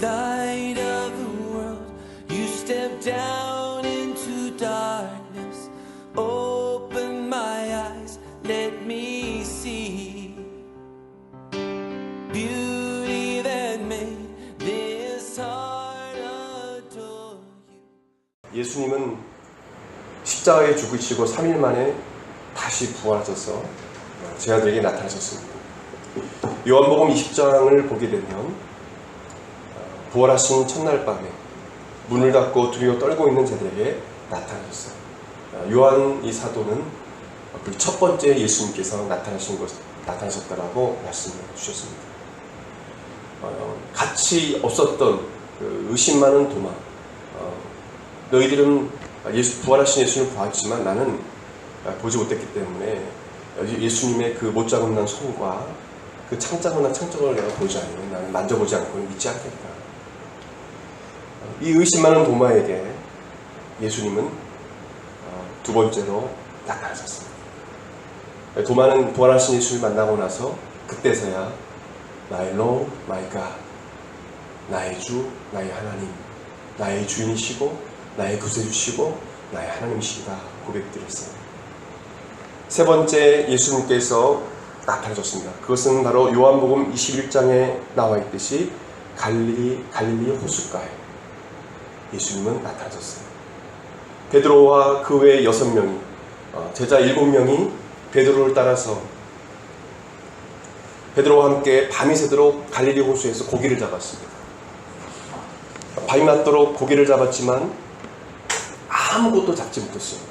Light of the world, you step down into darkness. Open my eyes, let me see beauty that made this heart adore you. 예수님은 십자가에 죽으시고 3일 만에 다시 부활하셔서 제 아들에게 나타나셨습니다. 요한복음 20장을 보게 되면 부활하신 첫날 밤에 문을 닫고 두려워 떨고 있는 자들에게 나타나셨어요. 요한 이 사도는 그 첫 번째 예수님께서 나타나셨다라고 말씀을 주셨습니다. 같이 없었던 그 의심 많은 도마, 너희들은 부활하신 예수님을 보았지만 나는 보지 못했기 때문에 예수님의 그 못자국난 손과 그 창작을 내가 보지 않으면 나는 만져보지 않고는 믿지 않겠다. 이 의심 많은 도마에게 예수님은 두 번째로 나타나셨습니다. 도마는 부활하신 예수님을 만나고 나서 그때서야 나의 Lord, my God, 나의 주, 나의 하나님, 나의 주인이시고 나의 구세주시고 나의 하나님이시다 고백드렸어요. 세 번째 예수님께서 나타나셨습니다. 그것은 바로 요한복음 21장에 나와 있듯이 갈릴리 호숫가에 예수님은 나타나셨어요. 베드로와 그 외 6명이 제자 7명이 베드로를 따라서 베드로와 함께 밤이 새도록 갈릴리 호수에서 고기를 잡았습니다. 밤이 맞도록 고기를 잡았지만 아무것도 잡지 못했습니다.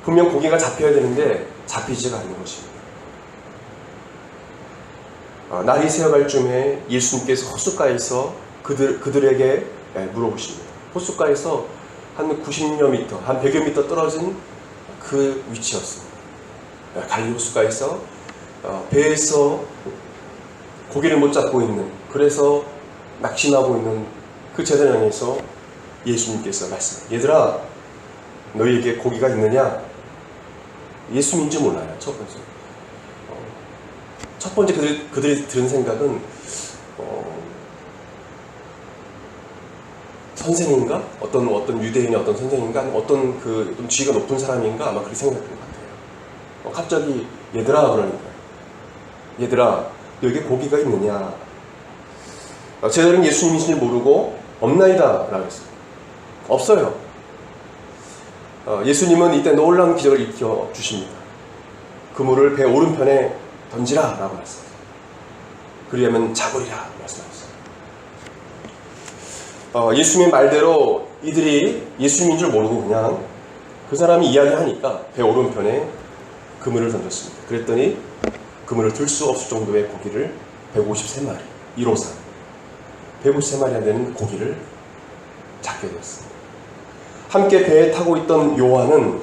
분명 고기가 잡혀야 되는데 잡히지가 않는 것입니다. 날이 새어갈 쯤에 예수님께서 호숫가에서 그들에게 물어보십니다. 호숫가에서 한 90여 미터, 한 100여 미터 떨어진 그 위치였습니다. 갈릴리 호숫가에서 배에서 고기를 못 잡고 있는, 그래서 낙심하고 있는 그 제자를 향해서 예수님께서 말씀하십니다. 얘들아, 너희에게 고기가 있느냐? 예수님인지 몰라요. 첫 번째 그들이 들은 생각은 선생인가? 어떤 유대인의 어떤 선생인가? 어떤 좀 지위가 높은 사람인가? 아마 그렇게 생각했던 것 같아요. 갑자기 얘들아 그러니까 얘들아 너에게 고기가 있느냐? 제자들은 예수님이신지 모르고 없나이다 라고 했어요. 없어요. 예수님은 이때 놀라운 기적을 일으켜 주십니다. 그물을 배 오른편에 던지라 라고 말씀하셨어요. 그리하면 잡으리라 말씀하셨어요. 예수님의 말대로 이들이 예수님인 줄 모르고 그냥 그 사람이 이야기하니까 배 오른편에 그물을 던졌습니다. 그랬더니 그물을 들 수 없을 정도의 고기를 153마리 153 153마리나 되는 고기를 잡게 되었습니다. 함께 배에 타고 있던 요한은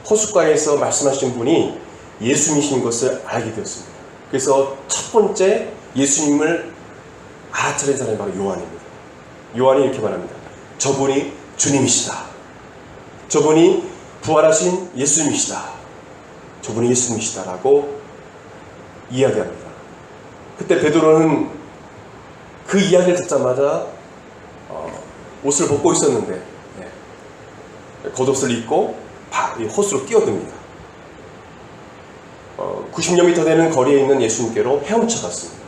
호숫가에서 말씀하신 분이 예수님이신 것을 알게 되었습니다. 그래서 첫 번째 예수님을 알아차린 사람이 바로 요한입니다. 요한이 이렇게 말합니다. 저분이 주님이시다. 저분이 부활하신 예수님이시다. 저분이 예수님이시다 라고 이야기합니다. 그때 베드로는 그 이야기를 듣자마자 옷을 벗고 있었는데 겉옷을 입고 호수로 뛰어듭니다. 90여 미터 되는 거리에 있는 예수님께로 헤엄쳐 갔습니다.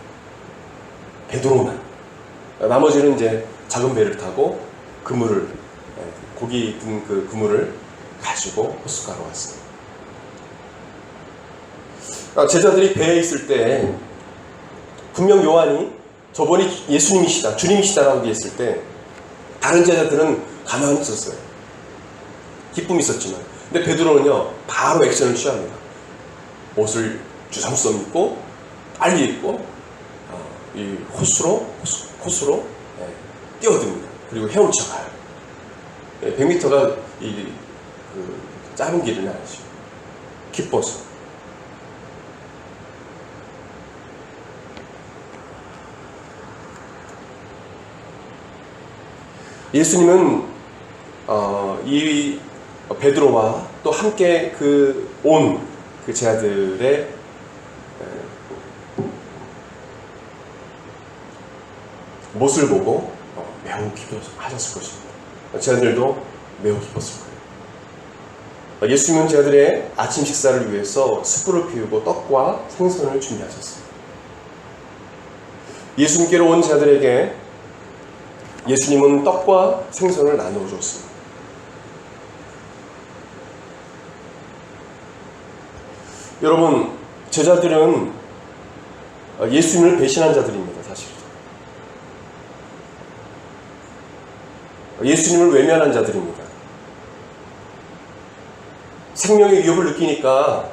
베드로만. 나머지는 이제 작은 배를 타고 고기 든 그 그물을 가지고 호숫가로 왔습니다. 제자들이 배에 있을 때 분명 요한이 저분이 예수님이시다, 주님이시다라고 얘기했을 때 다른 제자들은 가만히 있었어요. 기쁨이 있었지만. 근데 베드로는요 바로 액션을 취합니다. 옷을 주섬주섬 입고 빨리 입고 이 호수로 뛰어듭니다. 그리고 헤엄쳐 가요. 100m가 짧은 길은 아니죠. 기뻐서. 예수님은 이 베드로와 또 함께 온 제자들의 못을 보고 매우 기뻐하셨을 것입니다. 제자들도 매우 기뻤을 거예요. 예수님은 제자들의 아침 식사를 위해서 숯불을 피우고 떡과 생선을 준비하셨어요. 예수님께로 온 제자들에게 예수님은 떡과 생선을 나누어 줬습니다. 여러분, 제자들은 예수님을 배신한 자들입니다. 사실 예수님을 외면한 자들입니다. 생명의 위협을 느끼니까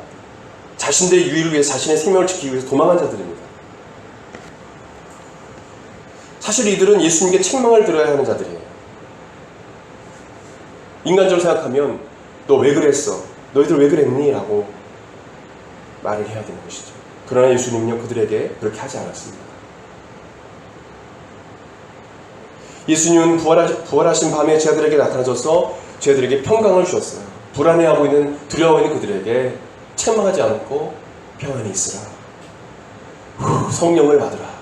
자신들의 유익을 위해서, 자신의 생명을 지키기 위해서 도망한 자들입니다. 사실 이들은 예수님께 책망을 들어야 하는 자들이에요. 인간적으로 생각하면 너 왜 그랬어? 너희들 왜 그랬니? 라고 말을 해야 되는 것이죠. 그러나 예수님은요, 그들에게 그렇게 하지 않았습니다. 예수님은 부활하신 밤에 제자들에게 나타나셔서 제자들에게 평강을 주셨어요. 불안해하고 있는, 두려워하고 있는 그들에게 책망하지 않고 평안히 있으라. 성령을 받으라.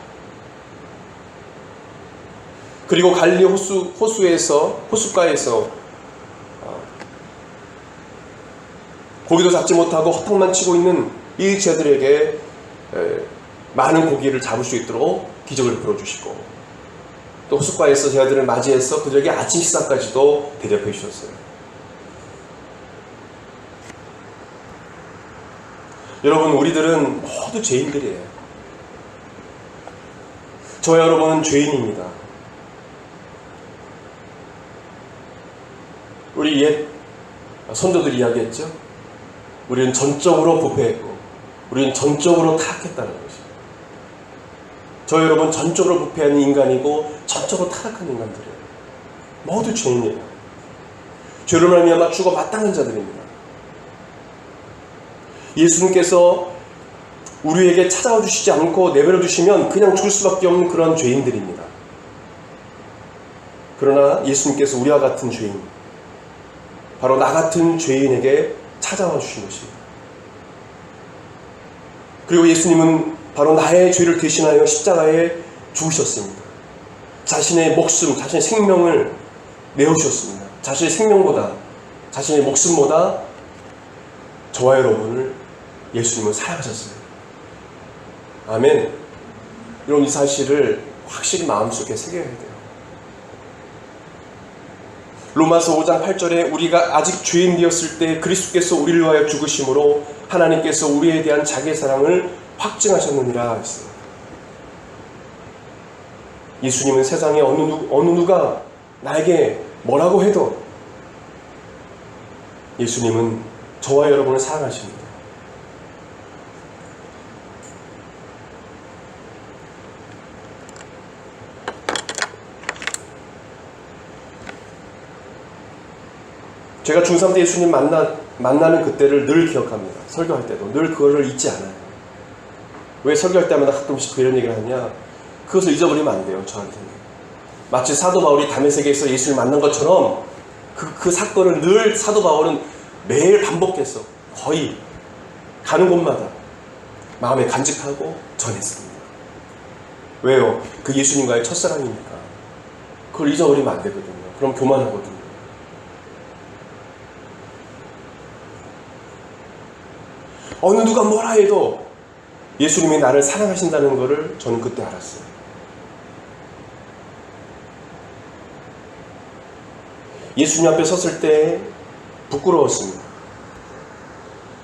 그리고 갈릴리 호숫가에서 고기도 잡지 못하고 허탕만 치고 있는 이 제자들에게 많은 고기를 잡을 수 있도록 기적을 베풀어주시고, 또 호숫가에서 제자들을 맞이해서 그들에게 아침 식사까지도 대접해 주셨어요. 여러분, 우리들은 모두 죄인들이에요. 저와 여러분은 죄인입니다. 우리 옛 선조들이 이야기했죠. 우리는 전적으로 부패했고 우리는 전적으로 타락했다는 것이죠. 저 여러분 전적으로 부패한 인간이고 전적으로 타락한 인간들이에요. 모두 죄인이에요. 죄로 말미암아 죽어 마땅한 자들입니다. 예수님께서 우리에게 찾아와 주시지 않고 내버려 두시면 그냥 죽을 수밖에 없는 그런 죄인들입니다. 그러나 예수님께서 우리와 같은 죄인, 바로 나 같은 죄인에게 찾아와 주신 것입니다. 그리고 예수님은 바로 나의 죄를 대신하여 십자가에 죽으셨습니다. 자신의 목숨, 자신의 생명을 내어주셨습니다. 자신의 생명보다, 자신의 목숨보다 저와 여러분을 예수님은 사랑하셨어요. 아멘. 여러분, 이 사실을 확실히 마음속에 새겨야 돼요. 로마서 5장 8절에 우리가 아직 죄인 되었을 때 그리스도께서 우리를 위하여 죽으심으로 하나님께서 우리에 대한 자기의 사랑을 확증하셨느니라 했어요. 예수님은 세상에 어느 누가 나에게 뭐라고 해도 예수님은 저와 여러분을 사랑하십니다. 제가 중3 때 예수님 만나는 그때를 늘 기억합니다. 설교할 때도 늘 그거를 잊지 않아요. 왜 설교할 때마다 가끔씩 이런 얘기를 하냐? 그것을 잊어버리면 안 돼요, 저한테는. 마치 사도 바울이 다메섹에서 예수를 만난 것처럼 그 사건을 늘 사도 바울은 매일 반복해서 거의 가는 곳마다 마음에 간직하고 전했습니다. 왜요? 그 예수님과의 첫사랑이니까. 그걸 잊어버리면 안 되거든요. 그럼 교만하거든요. 어느 누가 뭐라 해도 예수님이 나를 사랑하신다는 것을 저는 그때 알았어요. 예수님 앞에 섰을 때 부끄러웠습니다.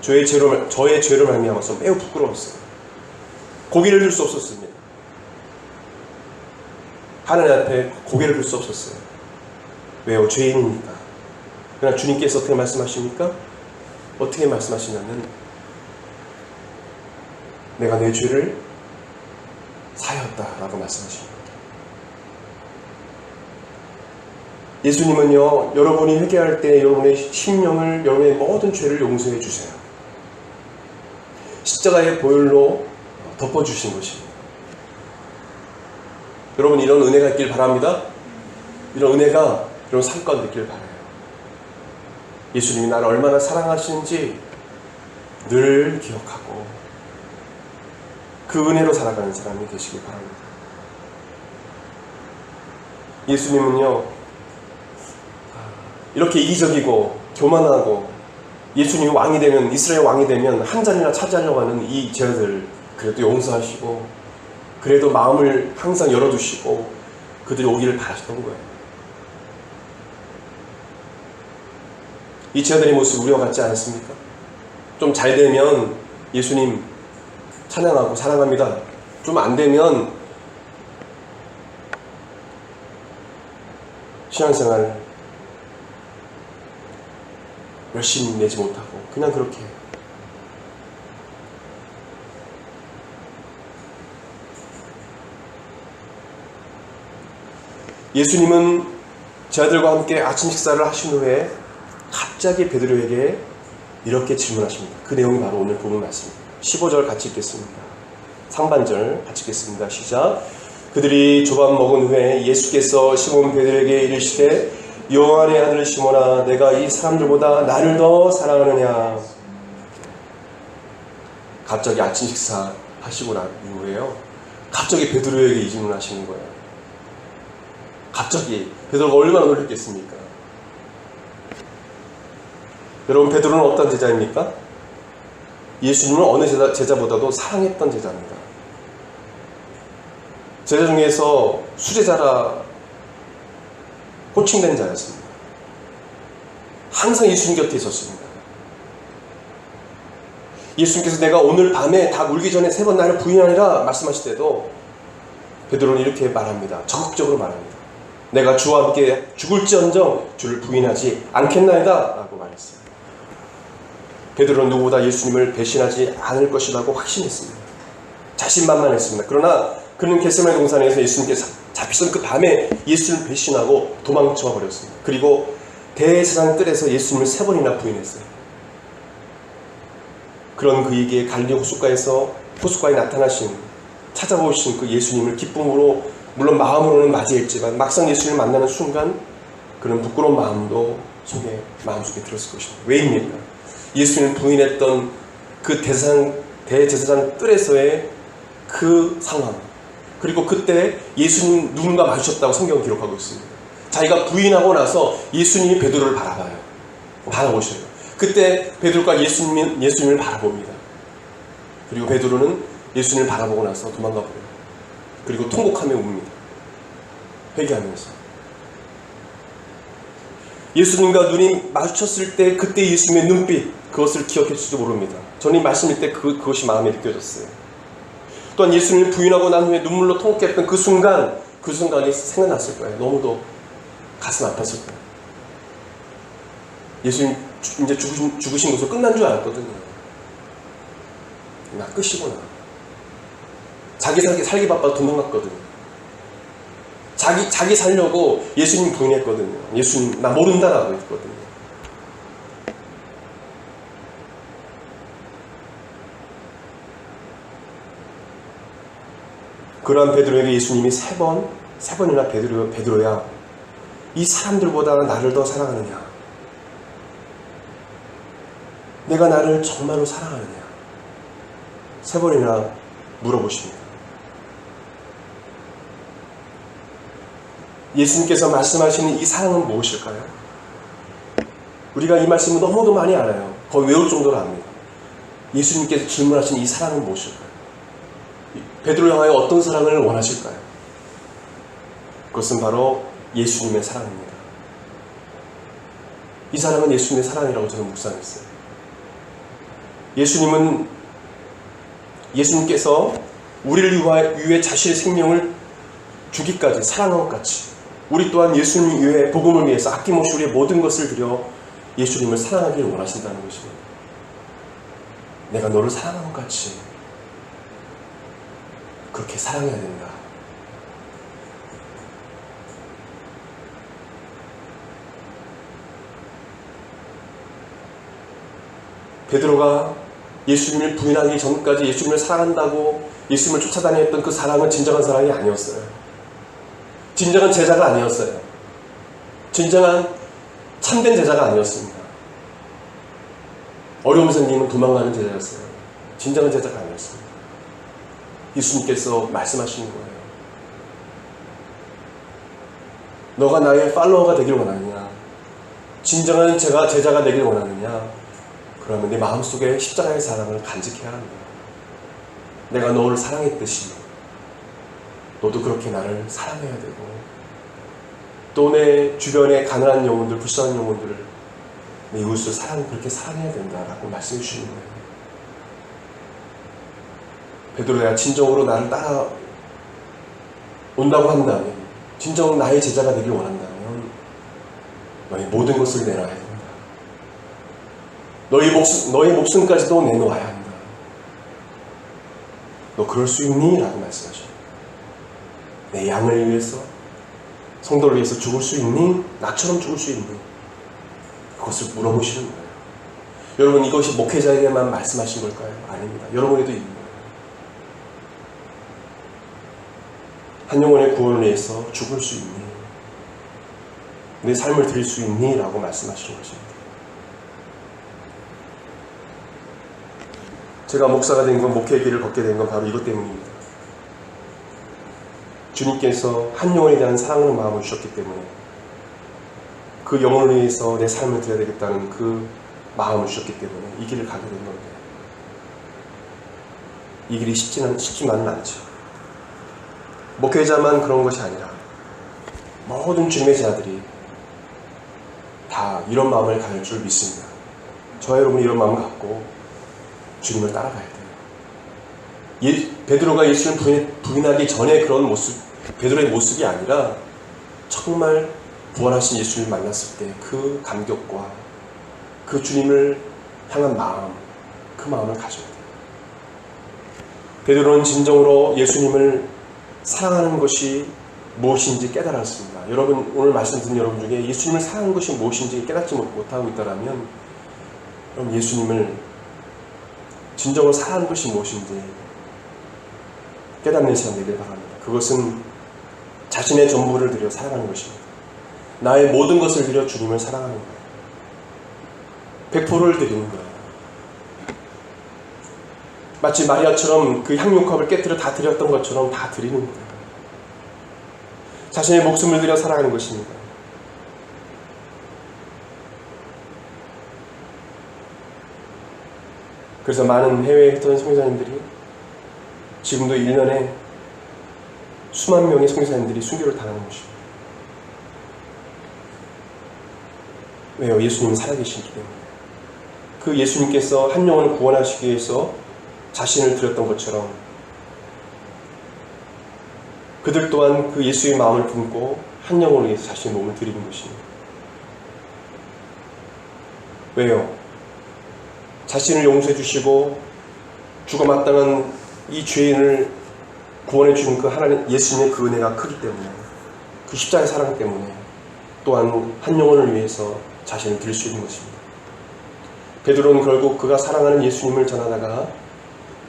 저의 죄를 말미암아서 매우 부끄러웠어요. 고개를 들 수 없었습니다. 하나님 앞에 고개를 들 수 없었어요. 왜요? 죄인이니까. 그러나 주님께서 어떻게 말씀하십니까? 어떻게 말씀하시냐면 내가 내 죄를 사하였다라고 말씀하십니다. 예수님은요, 여러분이 회개할 때 여러분의 심령을, 여러분의 모든 죄를 용서해 주세요. 십자가의 보혈로 덮어주신 것입니다. 여러분, 이런 은혜가 있길 바랍니다. 이런 은혜가 이런 삶 가운데 있길 바라요. 예수님이 나를 얼마나 사랑하시는지 늘 기억하고 그 은혜로 살아가는 사람이 되시길 바랍니다. 예수님은요, 이렇게 이기적이고 교만하고 예수님이 왕이 되면, 이스라엘 왕이 되면 한 자리나 차지하려고 하는 이 죄들 그래도 용서하시고, 그래도 마음을 항상 열어두시고 그들이 오기를 바라셨던 거예요. 이 제자들의 모습 우리와 같지 않습니까? 좀 잘 되면 예수님 찬양하고 사랑합니다. 좀 안 되면 신앙생활 열심히 내지 못하고 그냥 그렇게 해요. 예수님은 제자들과 함께 아침 식사를 하신 후에 갑자기 베드로에게 이렇게 질문하십니다. 그 내용이 바로 오늘 본문 말씀입니다. 15절 같이 읽겠습니다. 상반절 같이 읽겠습니다. 시작. 그들이 조밥 먹은 후에 예수께서 시몬 베드로에게 이르시되 요한의 아들 시몬아, 내가 이 사람들보다 나를 더 사랑하느냐. 갑자기 아침 식사 하시고 난 이후에요, 갑자기 베드로에게 이 질문을 하시는 거예요. 갑자기 베드로가 얼마나 놀랐겠습니까? 여러분, 베드로는 어떤 제자입니까? 예수님을 어느 제자보다도 사랑했던 제자입니다. 제자 중에서 수제자라 호칭된 자였습니다. 항상 예수님 곁에 있었습니다. 예수님께서 내가 오늘 밤에 닭 울기 전에 3번 나를 부인하리라 말씀하실 때도 베드로는 이렇게 말합니다. 적극적으로 말합니다. 내가 주와 함께 죽을지언정 주를 부인하지 않겠나이다 라고 말했어요. 베드로는 누구보다 예수님을 배신하지 않을 것이라고 확신했습니다. 자신만만했습니다. 그러나 그는 겟세마네 동산에서 예수님께서 잡히던 그 밤에 예수님을 배신하고 도망쳐 버렸습니다. 그리고 대제사장 뜰에서 예수님을 3번이나 부인했어요. 그런 그에게 갈릴리 호숫가에 나타나신, 찾아오신 그 예수님을 기쁨으로, 물론 마음으로는 맞이했지만 막상 예수님을 만나는 순간 그런 부끄러운 마음도 마음속에 들었을 것입니다. 왜입니까? 예수님을 부인했던 그 대제사장 뜰에서의 그 상황, 그리고 그때 예수님 누군가 마주쳤다고 성경은 기록하고 있습니다. 자기가 부인하고 나서 예수님이 베드로를 바라보셔요. 그때 베드로가 예수님을 바라봅니다. 그리고 베드로는 예수님을 바라보고 나서 도망가 버려요. 그리고 통곡하며 웁니다. 회개하면서. 예수님과 눈이 마주쳤을 때 그때 예수님의 눈빛, 그것을 기억했을지도 모릅니다. 저는 이 말씀일 때 그것이 마음에 느껴졌어요. 또한 예수님을 부인하고 난 후에 눈물로 통곡했던 그 순간이 생각났을 거예요. 너무도 가슴 아팠을 거예요. 예수님 이제 죽으신 것으로 끝난 줄 알았거든요. 나 끝이구나. 자기 살기 바빠 도망갔거든요. 자기 살려고 예수님 부인했거든요. 예수님 나 모른다라고 했거든요. 그러한 베드로에게 예수님이 3번이나 베드로야, 이 사람들보다 나를 더 사랑하느냐? 내가 나를 정말로 사랑하느냐? 3번이나 물어보십니다. 예수님께서 말씀하시는 이 사랑은 무엇일까요? 우리가 이 말씀을 너무도 많이 알아요. 거의 외울 정도로 압니다. 예수님께서 질문하신 이 사랑은 무엇일까요? 베드로 향하여 어떤 사랑을 원하실까요? 그것은 바로 예수님의 사랑입니다. 이 사랑은 예수님의 사랑이라고 저는 묵상했어요. 예수님께서 우리를 위해 자신의 생명을 주기까지 사랑한 것 같이 우리 또한 예수님 위해 복음을 위해서 아낌없이 우리의 모든 것을 들여 예수님을 사랑하기를 원하신다는 것입니다. 내가 너를 사랑한 것 같이 그렇게 사랑해야 된다. 베드로가 예수님을 부인하기 전까지 예수님을 사랑한다고 예수님을 쫓아다녔던 그 사랑은 진정한 사랑이 아니었어요. 진정한 제자가 아니었어요. 진정한 참된 제자가 아니었습니다. 어려움 생기면 도망가는 제자였어요. 진정한 제자가 아니었습니다. 예수님께서 말씀하시는 거예요. 너가 나의 팔로워가 되길 원하느냐? 진정한 제자가 되길 원하느냐? 그러면 내 마음속에 십자가의 사랑을 간직해야 합니다. 내가 너를 사랑했듯이 너도 그렇게 나를 사랑해야 되고, 또 내 주변의 가난한 영혼들, 불쌍한 영혼들을, 내 이웃을 그렇게 사랑해야 된다라고 말씀해 주시는 거예요. 베드로야, 진정으로 나를 따라 온다고 한다면, 진정 나의 제자가 되길 원한다면 너의 모든 것을 내놔야 된다. 너의 목숨까지도 내놓아야 한다. 너 그럴 수 있니? 라고 말씀하셔요. 내 양을 위해서, 성도를 위해서 죽을 수 있니? 나처럼 죽을 수 있니? 그것을 물어보시는 거예요. 여러분, 이것이 목회자에게만 말씀하신 걸까요? 아닙니다. 여러분에도 있는 거예요. 한 영혼의 구원을 위해서 죽을 수 있니? 내 삶을 드릴 수 있니? 라고 말씀하시는 것입니다. 제가 목사가 된 건, 목회의 길을 걷게 된 건 바로 이것 때문입니다. 주님께서 한 영혼에 대한 사랑하는 마음을 주셨기 때문에 그 영혼을 위해서 내 삶을 드려야 되겠다는 그 마음을 주셨기 때문에 이 길을 가게 된 건데, 이 길이 쉽지만은 않죠. 목회자만 그런 것이 아니라 모든 주님의 자들이 다 이런 마음을 가질 줄 믿습니다. 저와 여러분이 이런 마음을 갖고 주님을 따라가야 돼요. 베드로가 예수를 부인하기 전에 그런 모습, 베드로의 모습이 아니라 정말 부활하신 예수를 만났을 때 그 감격과 그 주님을 향한 마음, 그 마음을 가져야 돼요. 베드로는 진정으로 예수님을 사랑하는 것이 무엇인지 깨달았습니다. 여러분, 오늘 말씀 듣는 여러분 중에 예수님을 사랑하는 것이 무엇인지 깨닫지 못하고 있다면, 그럼 예수님을 진정으로 사랑하는 것이 무엇인지 깨닫는 시간 되길 바랍니다. 그것은 자신의 전부를 들여 사랑하는 것입니다. 나의 모든 것을 들여 주님을 사랑하는 거예요. 100%를 드리는 거예요. 마치 마리아처럼 그 향유컵을 깨뜨려 다 드렸던 것처럼 다 드리는 거예요. 자신의 목숨을 들여 살아가는 것입니다. 그래서 많은 해외에 있던 선교사님들이 지금도 1년에 수만 명의 선교사님들이 순교를 당하는 것입니다. 왜요? 예수님은 살아계시기 때문에. 그 예수님께서 한 영혼을 구원하시기 위해서 자신을 드렸던 것처럼 그들 또한 그 예수의 마음을 품고 한 영혼을 위해서 자신의 몸을 드리는 것입니다. 왜요? 자신을 용서해 주시고 죽어 마땅한 이 죄인을 구원해 주는 그 하나님 예수님의 그 은혜가 크기 때문에, 그 십자가의 사랑 때문에 또한 한 영혼을 위해서 자신을 드릴 수 있는 것입니다. 베드로는 결국 그가 사랑하는 예수님을 전하다가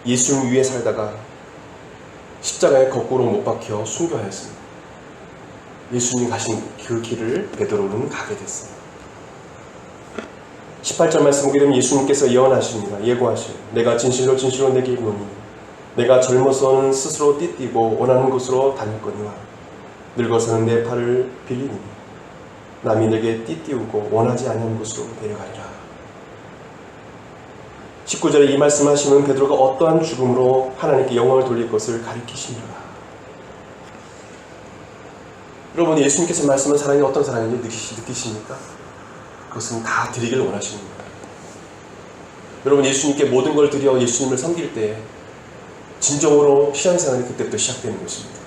예수님 위에 살다가 십자가에 거꾸로 못 박혀 순교하였습니다. 예수님이 가신 그 길을 베드로는 가게 됐어요. 18절 말씀 보게 되면 예수님께서 예언하십니다. 예고하시오. 내가 진실로 진실로 내게 이르노니 내가 젊어서는 스스로 띠띠고 원하는 곳으로 다녔거니와 늙어서는 내 팔을 빌리니 남이 내게 띠띠우고 원하지 아니하는 곳으로 데려가리라. 19절에 이 말씀하시면 베드로가 어떠한 죽음으로 하나님께 영광을 돌릴 것을 가리키십니다. 여러분, 예수님께서 말씀한 사랑이 어떤 사랑인지 느끼십니까? 그것은 다 드리길 원하시는 거예요. 여러분, 예수님께 모든 걸 드려 예수님을 섬길 때 진정으로 신앙생활이 그때부터 시작되는 것입니다.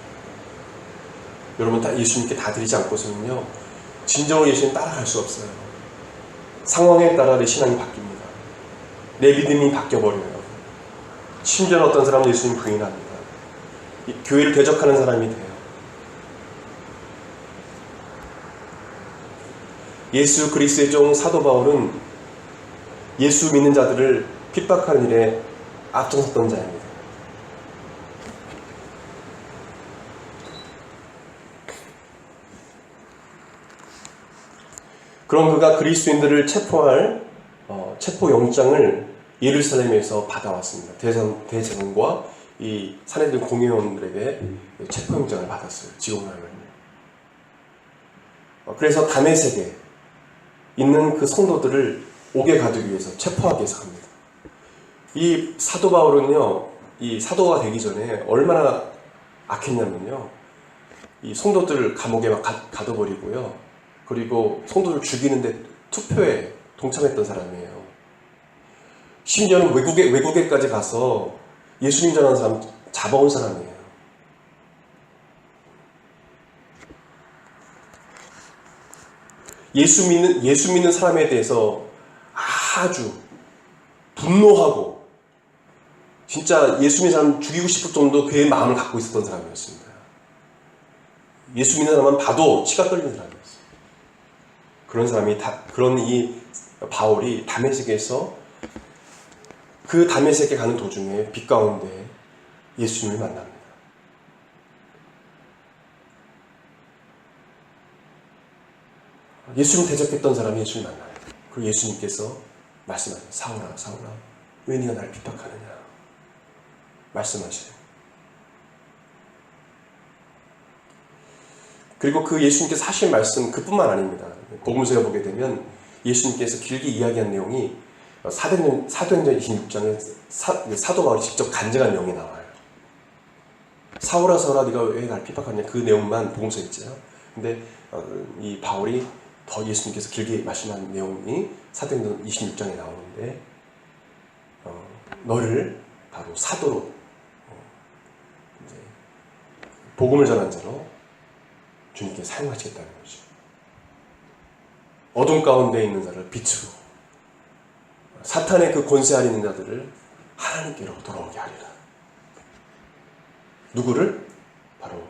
여러분, 다 예수님께 다 드리지 않고서는요, 진정으로 예수님 따라갈 수 없어요. 상황에 따라 내 신앙이 바뀝니다. 내 믿음이 바뀌어버려요. 심지어는 어떤 사람은 예수님 부인합니다. 교회를 대적하는 사람이 돼요. 예수 그리스도의 종 사도 바울은 예수 믿는 자들을 핍박하는 일에 앞장섰던 자입니다. 그런 그가 그리스도인들을 체포할 체포영장을 예루살렘에서 받아왔습니다. 대제사장과 이 산헤드린 공회원들에게 체포영장을 받았어요. 지옥을 하면요. 그래서 다메섹에 있는 그 성도들을 옥에 가두기 위해서, 체포하기 위해서 갑니다. 이 사도 바울은요, 이 사도가 되기 전에 얼마나 악했냐면요, 이 성도들을 감옥에 막 가둬버리고요, 그리고 성도들 죽이는데 투표에 동참했던 사람이에요. 심지어는 외국에까지 가서 예수님 전하는 사람 잡아온 사람이에요. 예수 믿는 사람에 대해서 아주 분노하고 진짜 예수 믿는 사람 죽이고 싶을 정도 그의 마음을 갖고 있었던 사람이었습니다. 예수 믿는 사람만 봐도 치가 떨리는 사람이었어요. 그런 사람이 그런 이 바울이 다메섹에서, 그 다메섹에 가는 도중에 빛 가운데 예수님을 만납니다. 예수님 대적했던 사람이 예수님 만나요. 그리고 예수님께서 말씀하세요. 사울아, 사울아, 왜 네가 나를 핍박하느냐 말씀하세요. 그리고 그 예수님께서 하신 말씀 그뿐만 아닙니다. 복음서에 보게 되면 예수님께서 길게 이야기한 내용이 사도행전 26장에 사도 바울이 직접 간증한 내용이 나와요. 사울아, 사울아, 네가 왜 나를 핍박하냐, 그 내용만 복음서에 있죠. 근데 이 바울이 더 예수님께서 길게 말씀한 내용이 사도행전 26장에 나오는데, 너를 바로 사도로, 이제 복음을 전한 자로 주님께 사용하시겠다는 거죠. 어둠 가운데 있는 자를 빛으로, 사탄의 그 권세 아래 있는 자들을 하나님께로 돌아오게 하리라. 누구를? 바로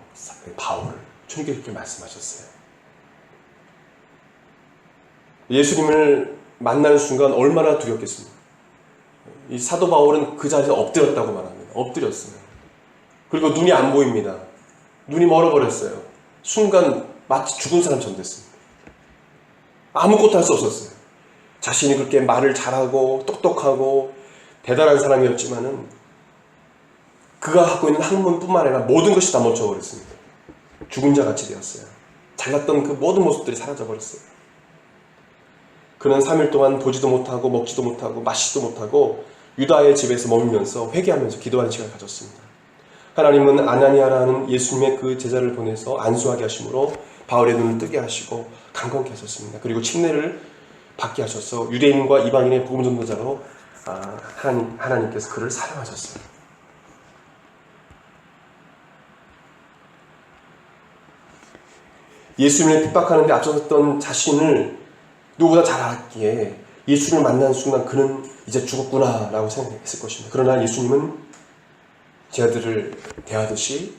바울을 주님께서 그렇게 말씀하셨어요. 예수님을 만나는 순간 얼마나 두렵겠습니까? 이 사도 바울은 그 자리에서 엎드렸다고 말합니다. 엎드렸어요. 그리고 눈이 안 보입니다. 눈이 멀어버렸어요. 순간 마치 죽은 사람처럼 됐습니다. 아무것도 할 수 없었어요. 자신이 그렇게 말을 잘하고 똑똑하고 대단한 사람이었지만은 그가 갖고 있는 학문뿐만 아니라 모든 것이 다 멈춰버렸습니다. 죽은 자 같이 되었어요. 잘났던 그 모든 모습들이 사라져버렸어요. 그는 3일 동안 보지도 못하고 먹지도 못하고 마시지도 못하고 유다의 집에서 머물면서 회개하면서 기도하는 시간을 가졌습니다. 하나님은 아나니아라는 예수님의 그 제자를 보내서 안수하게 하심으로 바울의 눈을 뜨게 하시고 강건케 하셨습니다. 그리고 침례를 받게 하셔서 유대인과 이방인의 복음 전도자로 하나님께서 그를 사용하셨어요. 예수님을 핍박하는 데 앞서섰던 자신을 누구보다 잘 알았기에 예수님을 만난 순간 그는 이제 죽었구나 라고 생각했을 것입니다. 그러나 예수님은 제자들을 대하듯이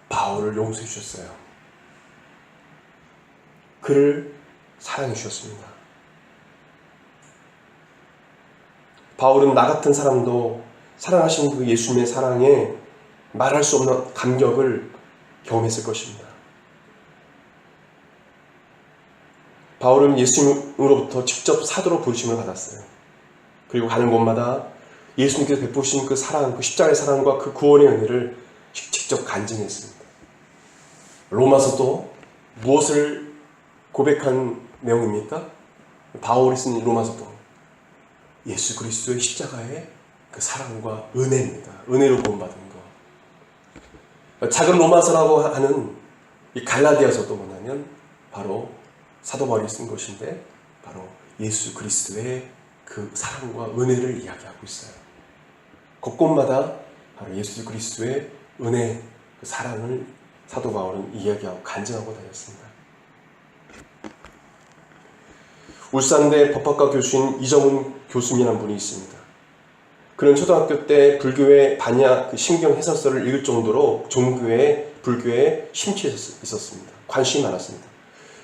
바울을 용서해 주셨어요. 그를 사랑해 주셨습니다. 바울은 나 같은 사람도 사랑하신 그 예수님의 사랑에 말할 수 없는 감격을 경험했을 것입니다. 바울은 예수님으로부터 직접 사도로 부르심을 받았어요. 그리고 가는 곳마다 예수님께서 베푸신 그 사랑, 그 십자가의 사랑과 그 구원의 은혜를 직접 간증했습니다. 로마서도 무엇을 고백한 내용입니까? 바울이 쓴 로마서도 예수 그리스도의 십자가의 그 사랑과 은혜입니다. 은혜로 구원받은 것. 작은 로마서라고 하는 이 갈라디아서도 뭐냐면 바로 사도 바울이 쓴 것인데 바로 예수 그리스도의 그 사랑과 은혜를 이야기하고 있어요. 곳곳마다 바로 예수 그리스도의 은혜, 그 사랑을 사도 바울은 이야기하고 간증하고 다녔습니다. 울산대 법학과 교수인 이정훈 교수님이라는 분이 있습니다. 그는 초등학교 때 불교의 반야 그 심경 해설서를 읽을 정도로 종교에, 불교에 심취해 있었습니다. 관심이 많았습니다.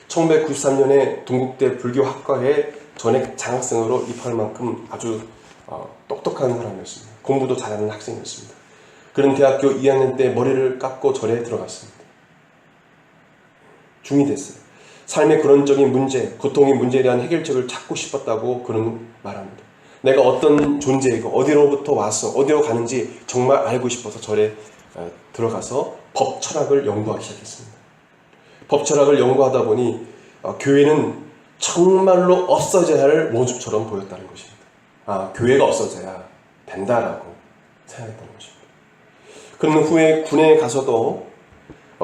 1993년에 동국대 불교학과에 전액 장학생으로 입학할 만큼 아주 똑똑한 사람이었습니다. 공부도 잘하는 학생이었습니다. 그는 대학교 2학년 때 머리를 깎고 절에 들어갔습니다. 중이 됐어요. 삶의 근원적인 문제, 고통의 문제에 대한 해결책을 찾고 싶었다고 그는 말합니다. 내가 어떤 존재이고 어디로부터 와서 어디로 가는지 정말 알고 싶어서 절에 들어가서 법 철학을 연구하기 시작했습니다. 법 철학을 연구하다 보니 교회는 정말로 없어져야 할 모습처럼 보였다는 것입니다. 교회가 없어져야 된다라고 생각했다는 것입니다. 그런 후에 군에 가서도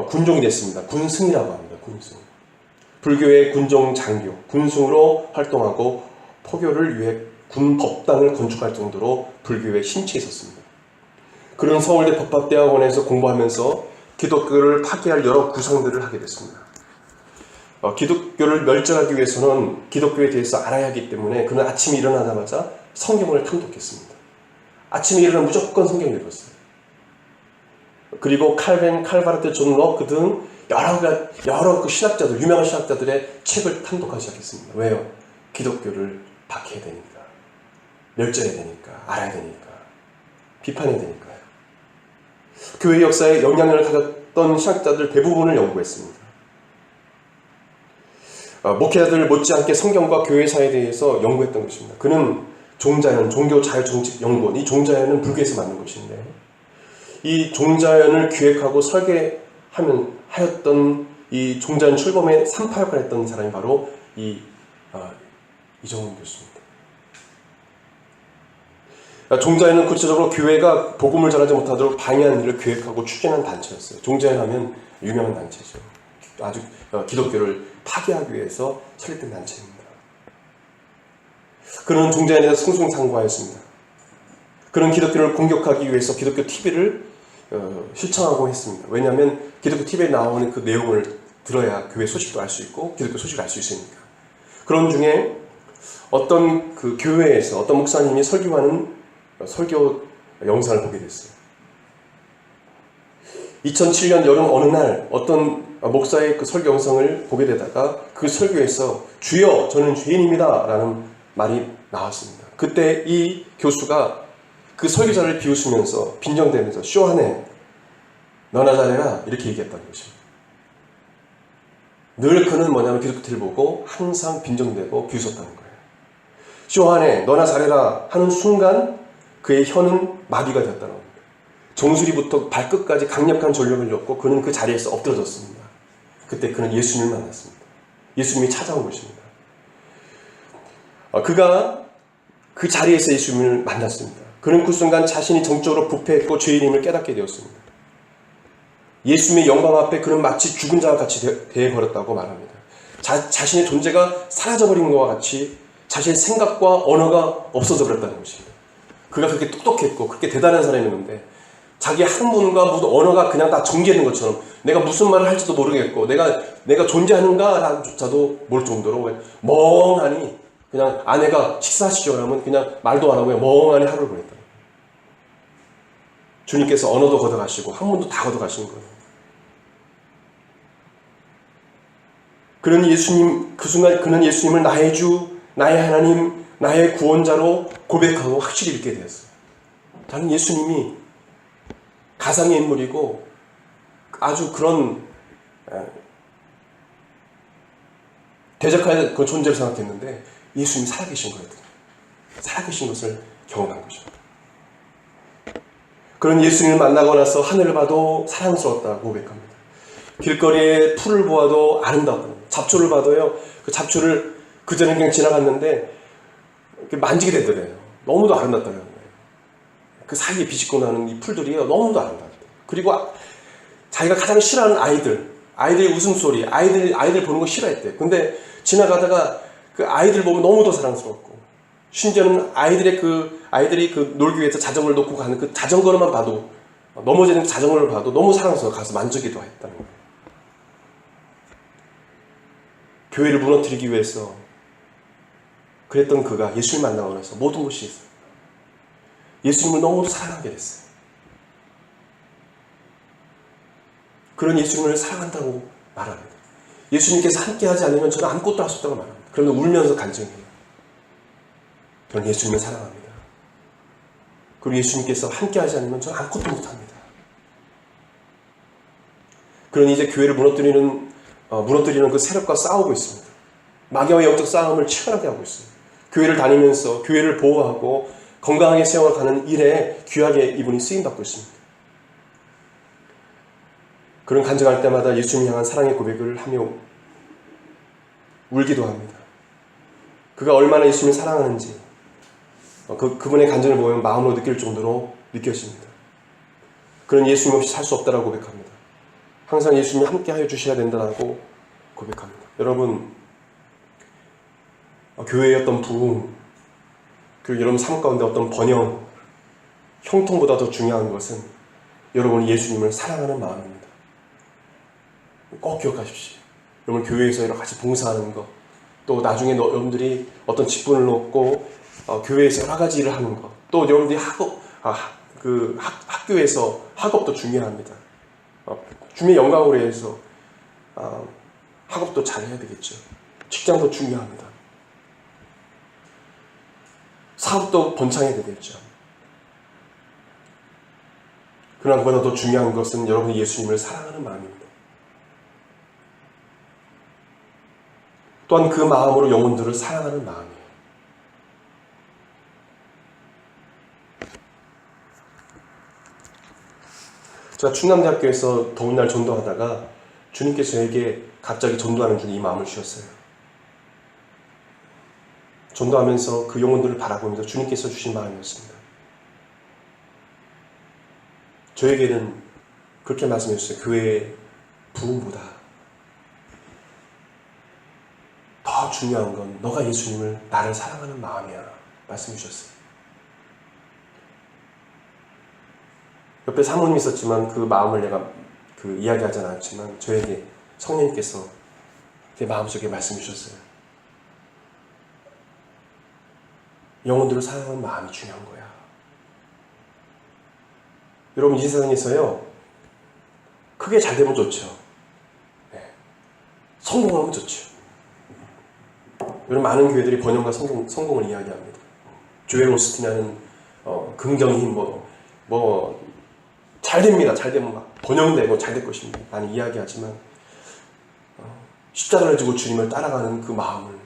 군종이 됐습니다. 군승이라고 합니다. 군승. 불교의 군종 장교, 군승으로 활동하고 포교를 위해 군 법당을 건축할 정도로 불교에 심취해 있었습니다. 그런 서울대 법학대학원에서 공부하면서 기독교를 파괴할 여러 구상들을 하게 됐습니다. 기독교를 멸절하기 위해서는 기독교에 대해서 알아야 하기 때문에 그는 아침에 일어나자마자 성경을 탐독했습니다. 아침에 일어나면 무조건 성경을 읽었어요. 그리고 칼벤, 칼바르트, 존 럭크 등 여러 그 신학자들, 유명한 신학자들의 책을 탐독하기 시작했습니다. 왜요? 기독교를 박해야 되니까, 멸절해야 되니까, 알아야 되니까, 비판해야 되니까요. 교회 역사에 영향력을 가졌던 신학자들 대부분을 연구했습니다. 목회자들 못지않게 성경과 교회사에 대해서 연구했던 것입니다. 그는 종자연, 종교자유정책연구원, 이 종자연은 불교에서 만든 것인데 이 종자연을 기획하고 설계하였던 이 종자연 출범의 3파 역할을 했던 사람이 바로 이정훈 교수입니다. 종자연은 구체적으로 교회가 복음을 전하지 못하도록 방해하는 일을 기획하고 추진한 단체였어요. 종자연 하면 유명한 단체죠. 아주 기독교를 파괴하기 위해서 설립된 단체입니다. 그는 종자연에서 승승장구하였습니다. 그는 기독교를 공격하기 위해서 기독교 TV를 실청하고 했습니다. 왜냐하면 기독교 TV에 나오는 그 내용을 들어야 교회 소식도 알 수 있고 기독교 소식을 알 수 있으니까. 그런 중에 어떤 그 교회에서 어떤 목사님이 설교하는 설교 영상을 보게 됐어요. 2007년 여름 어느 날 어떤 목사의 그 설교 영상을 보게 되다가 그 설교에서 주여 저는 죄인입니다 라는 말이 나왔습니다. 그때 이 교수가 그 설교자를 비웃으면서 빈정대면서 쇼하네 너나 잘해라 이렇게 얘기했다는 것입니다. 늘 그는 뭐냐면 기독교 TV를 보고 항상 빈정대고 비웃었다는 거예요. 쇼하네 너나 잘해라 하는 순간 그의 혀는 마비가 되었다는 겁니다. 정수리부터 발끝까지 강력한 전력을 줬고 그는 그 자리에서 엎드러졌습니다. 그때 그는 예수님을 만났습니다. 예수님이 찾아온 것입니다. 그가 그 자리에서 예수님을 만났습니다. 그는 그 순간 자신이 정적으로 부패했고 죄인임을 깨닫게 되었습니다. 예수님의 영광 앞에 그는 마치 죽은 자와 같이 되어버렸다고 말합니다. 자신의 존재가 사라져버린 것과 같이 자신의 생각과 언어가 없어져 버렸다는 것입니다. 그가 그렇게 똑똑했고 그렇게 대단한 사람이었는데 자기 학문과 모든 언어가 그냥 다 정지되는 것처럼 내가 무슨 말을 할지도 모르겠고 내가 존재하는가조차도 모를 정도로 멍하니 그냥 아내가 식사하시죠 하면 그냥 말도 안 하고 그냥 멍하니 하루를 보냈다. 주님께서 언어도 걷어가시고 학문도 다 걷어가시는 거예요. 그 순간 그는 예수님을 나의 주, 나의 하나님, 나의 구원자로 고백하고 확실히 믿게 되었어요. 나는 예수님이 가상의 인물이고 아주 그런 대적할 그 존재를 생각했는데 예수님이 살아계신 거예요. 살아계신 것을 경험한 거죠. 그런 예수님을 만나고 나서 하늘을 봐도 사랑스러웠다고 고백합니다. 길거리에 풀을 보아도 아름다웠다. 잡초를 봐도요. 그 잡초를 그전에 그냥 지나갔는데 만지게 되더래요. 너무도 아름답다는 거예요. 그 사이에 비집고 나는 이 풀들이 너무도 아름답다. 그리고 자기가 가장 싫어하는 아이들의 웃음소리, 아이들 보는 거 싫어했대. 근데 지나가다가 그 아이들 보면 너무도 사랑스럽고, 심지어는 아이들이 그 놀기 위해서 자전거를 놓고 가는 그 자전거로만 봐도, 넘어지는 그 자전거를 봐도 너무 사랑스러워 가서 만지기도 했다는 거예요. 교회를 무너뜨리기 위해서 그랬던 그가 예수를 만나고 나서 모든 것이 있어요. 예수님을 너무도 사랑하게 됐어요. 그런 예수님을 사랑한다고 말합니다. 예수님께서 함께하지 않으면 저는 아무것도 할 수 없다고 말합니다. 그러면 울면서 간증해요. 저는 예수님을 사랑합니다. 그리고 예수님께서 함께하지 않으면 저는 아무것도 못합니다. 그러니 이제 교회를 무너뜨리는 그 세력과 싸우고 있습니다. 마귀와의 영적 싸움을 치열하게 하고 있습니다. 교회를 다니면서 교회를 보호하고 건강하게 세워가는 일에 귀하게 이분이 쓰임받고 있습니다. 그런 간증할 때마다 예수님 향한 사랑의 고백을 하며 울기도 합니다. 그가 얼마나 예수님을 사랑하는지 그분의 간절을 보면 마음으로 느낄 정도로 느껴집니다. 그는 예수님 없이 살 수 없다라고 고백합니다. 항상 예수님이 함께 하여 주셔야 된다라고 고백합니다. 여러분, 교회의 어떤 부흥, 그리고 여러분 삶 가운데 어떤 번영, 형통보다 더 중요한 것은 여러분이 예수님을 사랑하는 마음입니다. 꼭 기억하십시오. 여러분 교회에서 여러 가지 봉사하는 것, 또 나중에 여러분들이 어떤 직분을 얻고 교회에서 여러 가지 일을 하는 것, 또 여러분들이 학교에서 학업도 중요합니다. 주님의 영광으로 해서 학업도 잘 해야 되겠죠. 직장도 중요합니다. 사업도 번창해야 되겠죠. 그러나 그보다 더 중요한 것은 여러분이 예수님을 사랑하는 마음입니다. 또한 그 마음으로 영혼들을 사랑하는 마음이에요. 제가 충남대학교에서 더운 날 전도하다가 주님께서 저에게 갑자기 전도하는 중에 이 마음을 주셨어요. 전도하면서 그 영혼들을 바라보면서 주님께서 주신 마음이었습니다. 저에게는 그렇게 말씀해 주셨어요. 교회의 부흥보다 더 중요한 건 너가 예수님을, 나를 사랑하는 마음이야 말씀해 주셨어요. 옆에 사모님이 있었지만 그 마음을 내가 이야기하지 않았지만 저에게 성령님께서 제 마음속에 말씀해 주셨어요. 영혼들을 사랑하는 마음이 중요한 거야. 여러분, 이 세상에서요, 크게 잘 되면 좋죠. 네. 성공하면 좋죠. 여러분, 많은 교회들이 번영과 성공을 이야기합니다. 조엘 오스틴이라는 긍정이 잘 됩니다. 잘 되면 막 번영되고 잘 될 것입니다. 많이 이야기하지만 십자가를 지고 주님을 따라가는 그 마음을,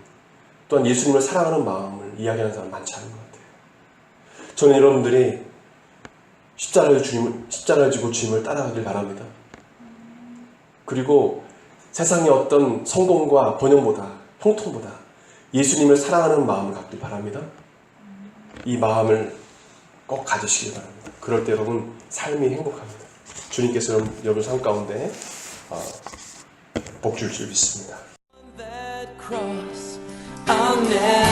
또한 예수님을 사랑하는 마음을 이야기하는 사람 많지 않은 것 같아요. 저는 여러분들이 십자가를 지고 주님을 따라가길 바랍니다. 그리고 세상의 어떤 성공과 번영보다, 형통보다 예수님을 사랑하는 마음을 갖길 바랍니다. 이 마음을 꼭 가지시길 바랍니다. 그럴 때 여러분 삶이 행복합니다. 주님께서 여러분 삶 가운데 복 줄 줄 믿습니다. I'll never